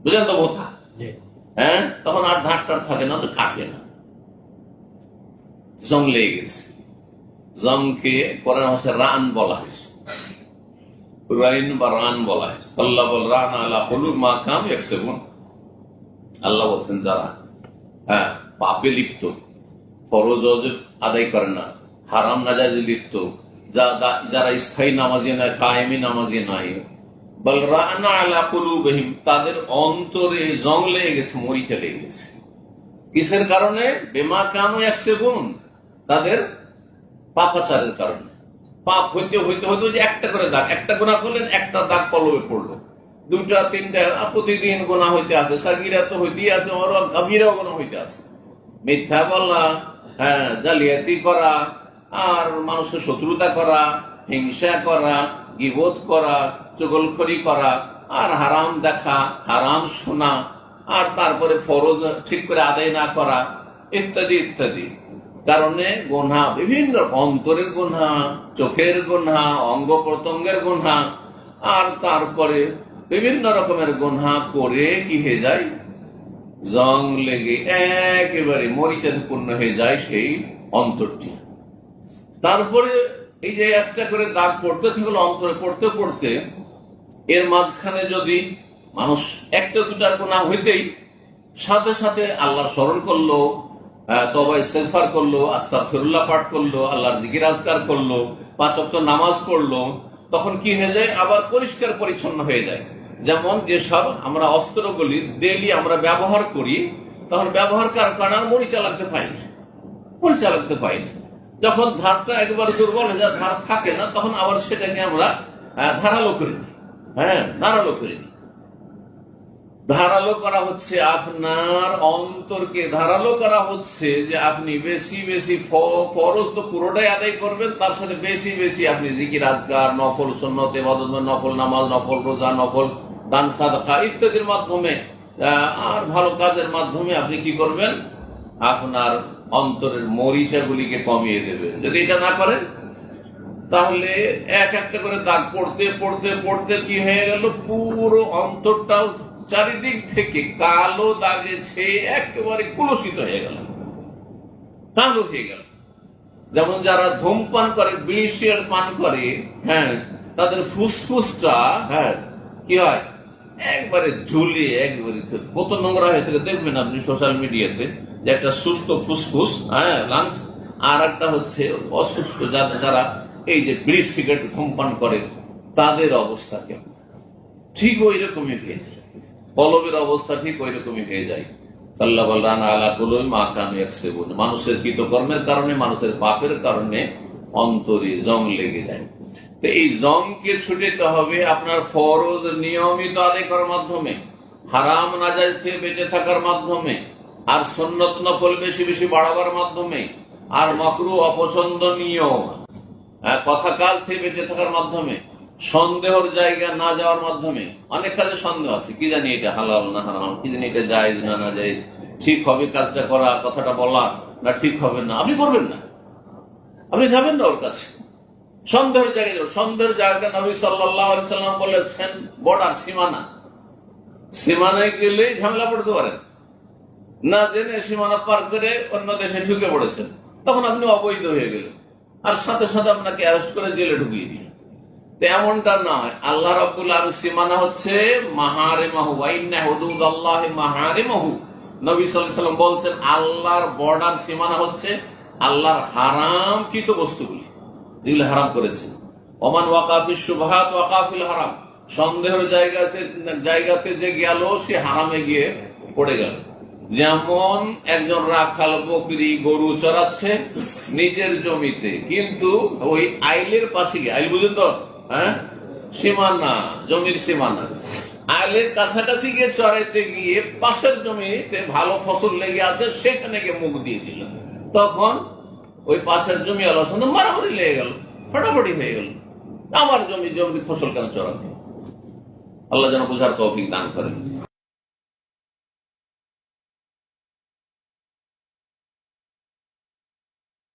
বুঝলেন তো ভোথা? হ্যাঁ, তখন আর ধারটার থাকে না, তো কাটে না, জং লেগে গেছে। জংকে কোরআন ভাষায় রান বলা হয়েছে, রাইন বা রান বলা হয়েছে। আল্লাহ বল রান আলা কুলুব মা কানু ইয়াকসিবুন। আল্লাহ বলছেন যারা পাপে লিপ্ত, ফরজ ওয়াজিব আদায় করে না, হারাম নাজায়েজে লিপ্ত, যারা স্থায়ী নামাজি নয়, কায়েমি নামাজি নয়, বল রানা আলা কুলুবিহিম, তাদের অন্তরে জং লেগে গেছে, মরিচা লেগে গেছে। কিসের কারণে? বিমা কানু ইয়াকসিবুন, তাদের পাপাচারের কারণে। পাপ হইতে হইতে হইতে যে একটা করে দাগ, একটা গুনাহ করলেন, একটা দাগ কলবে পড়লো, দুটা তিনটা প্রতিদিন গুনাহ হইতে আছে, সাগীরা তো হইতেই আছে, আর কাবীরা গুনাহ হইতে আছে। মিথ্যা বলা, জালিয়াতি করা, আর মানুষের শত্রুতা করা, হিংসা করা, গীবত করা, চুগলখড়ি করা, আর হারাম দেখা, হারাম শোনা, আর তারপরে ফরজ ঠিক করে আদায় না করা, ইত্যাদি ইত্যাদি কারণে গুনাহ, বিভিন্ন অন্তরের গুনাহ, চোখের গুনাহ, অঙ্গ প্রত্যঙ্গের গুনাহ, আর তারপরে বিভিন্ন রকমের গুনাহ করে কি হয়ে যায়? জং লেগে একেবারে মরিচাপূর্ণ হয়ে যায় সেই অন্তরটি। তারপরে এই যে একটা করে দাগ পড়তে থাকলো অন্তরে, পড়তে পড়তে এর মাঝখানে যদি মানুষ একটা দুটা গুনাহ হইতেই সাথে সাথে আল্লাহর স্মরণ করলো, তওবা ইস্তেগফার করলো, আস্তাগফিরুল্লাহ পাঠ করলো, আল্লাহর জিকির আজকার করলো, 5 ওয়াক্ত নামাজ পড়লো, তখন কি হয়ে যায়? আবার পরিষ্কার পরিচ্ছন্ন হয়ে যায়। যেমন যেসব আমরা অস্ত্রগুলি ডেইলি আমরা ব্যবহার করি, তখন ব্যবহার করার কারণে মরিচা লাগতে পাই না, মরিচা লাগতে পাই না। যখন ধারটা একবার দুর্বল হয়ে যায়, ধার থাকে না, তখন আবার সেটাকে আমরা ধারালো করি না। ধারালো করি না। ধারালো করা হচ্ছে আপনার অন্তরকে, ধারালো করা হচ্ছে যে আপনি বেশি বেশি ফরজ তো পুরোটাই আদায় করবেন, তার সাথে বেশি বেশি আপনি জিকির আজকার, নফল সুন্নত ইবাদত, নফল নামাজ, নফল রোজা, নফল দান সাদকা ইত্যাদির মাধ্যমে আর ভালো কাজের মাধ্যমে আপনি কি করবেন? আপনার অন্তরের মরিচাগুলিকে কমিয়ে দেবেন। যদি এটা না করেন তাহলে এক একটা করে দাগ পড়তে পড়তে পড়তে কি হয়ে গেল? পুরো অন্তরটাও চারিদিক থেকে কালো দাগে ছেয়ে একেবারে কুলসিত হয়ে গেল, কালো হয়ে গেল। যেমন যারা ধূমপান করে, বিড়ি সিগারেট পান করে, তাদের ফুসফুসটা কি হয়? একবারে ঝুলিয়ে, একবারে কত নোংরা হয়ে থাকে। দেখবেন আপনি সোশ্যাল মিডিয়াতে যে একটা সুস্থ ফুসফুস, লাংস, আর একটা হচ্ছে অসুস্থ। যারা এই যে বিড়ি সিগারেট ধূমপান করে তাদের অবস্থা কেমন? ঠিক ওই রকমই হয়ে যায়, কলবের অবস্থা ঠিক ওই রকমই হয়ে যায়। আল্লাহ বললেন আলা কুলুবি মা কানু ইয়াকসিবুন, মানুষের কৃতকর্মের কারণে, মানুষের পাপের কারণে অন্তরে জং লেগে যায়। তো এই জংকে ছুটাতে হবে আপনার ফরজ নিয়মিত আদায় করার মাধ্যমে, হারাম নাজায়েজ থেকে বেঁচে থাকার মাধ্যমে, আর সুন্নত নফল বেশি বেশি বাড়াবার মাধ্যমে, আর মাকরুহ অপছন্দনীয় কথা কাজ থেকে বেঁচে থাকার মাধ্যমে, সন্দেহের জায়গা না যাওয়ার মাধ্যমে। অনেক কাজে সন্দেহ আছে, কি জানি এটা হালাল না হারাম, কি জানি এটা জায়েজ না না জায়েজ, ঠিক হবে কাজটা করা, কথাটা বলা না ঠিক হবে না, আপনি করবেন না, আপনি যাবেন না ওর কাছে। সন্দেহের জায়গায়, সন্দেহের জায়গা নবী সাল্লাল্লাহু আলাইহি সাল্লাম বলেছেন বর্ডার, সীমানা, সীমানায় গেলেই ঝামেলা পড়তে পারেন। না জেনে সীমানা পার করে অন্য দেশে ঢুকে পড়েছেন, তখন আপনি অবৈধ হয়ে গেলেন, আর সাথে সাথে আপনাকে অ্যারেস্ট করে জেলে ঢুকিয়ে দিলেন। তেমনটা নয়। আল্লাহ রাব্বুল আলামিন সীমানা হচ্ছে মাহারিমাহু, ওয়া ইন্না হুদুদাল্লাহি মাহারিমাহু। নবী সাল্লাল্লাহু আলাইহি ওয়াসাল্লাম বলছেন আল্লাহর বর্ডার, সীমানা হচ্ছে আল্লাহর হারামকৃত বস্তুগুলি, যেগুলি হারাম করেছেন। ওমান ওয়াকা ফিশ শুবহাত ওয়াকা ফিল হারাম, সন্দেহের জায়গাতে যে গেল সে হারামে গিয়ে পড়ে গেল। যেমন একজন রাখাল বকরি গরু চড়াচ্ছে নিজের জমিতে, কিন্তু ওই আইলের পাশে গিয়ে, আইল বুঝেন তো, সীমানা, জমির সীমানা, আইলের কাছাকাছি গিয়ে চড়াইতে গিয়ে পাশের জমিতে ভালো ফসল লেগে আছে, সেখানে গিয়ে মুখ দিয়ে দিল, তখন ওই পাশের জমি আলোর সঙ্গে মারামারি লেগে গেল, ফটাফটি হয়ে গেল। আমার জমির ফসল কেন চড়াবে? আল্লাহ যেন বুঝার তৌফিক দান করেন।